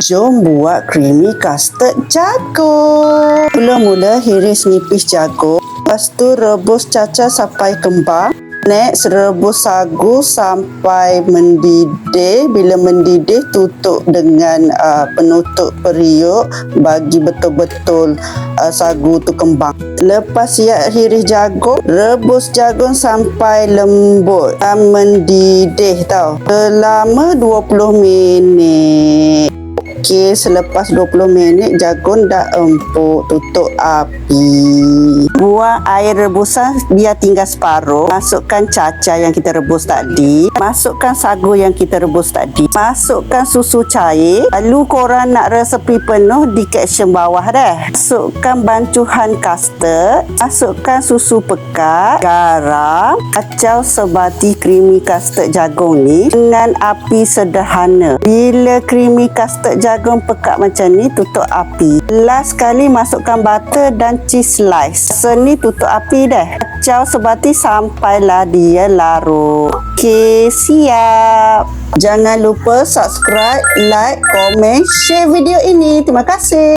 Jom buat creamy custard jagung. Mula-mula hiris nipis jagung. Lepas tu rebus cacah sampai kembang. Next, rebus sagu sampai mendidih. Bila mendidih, tutup dengan penutup periuk bagi betul-betul sagu tu kembang. Lepas siap hiris jagung, rebus jagung sampai lembut dan mendidih tau. Selama 20 minit. Okey, selepas 20 minit jagung dah empuk, tutup api. Buang air rebusan biar tinggal separuh. Masukkan cacah yang kita rebus tadi. Masukkan sagu yang kita rebus tadi. Masukkan susu cair. Lalu korang nak resepi penuh di caption bawah dah. Masukkan bancuhan custard. Masukkan susu pekat, garam. Kacau sebati creamy custard jagung ni dengan api sederhana. Bila creamy custard jagung pekat macam ni, tutup api. Last sekali masukkan butter dan cheese slice. Seni tutup api dah. Kacau sebati sampailah dia larut. Okey, siap. Jangan lupa subscribe, like, komen, share video ini. Terima kasih.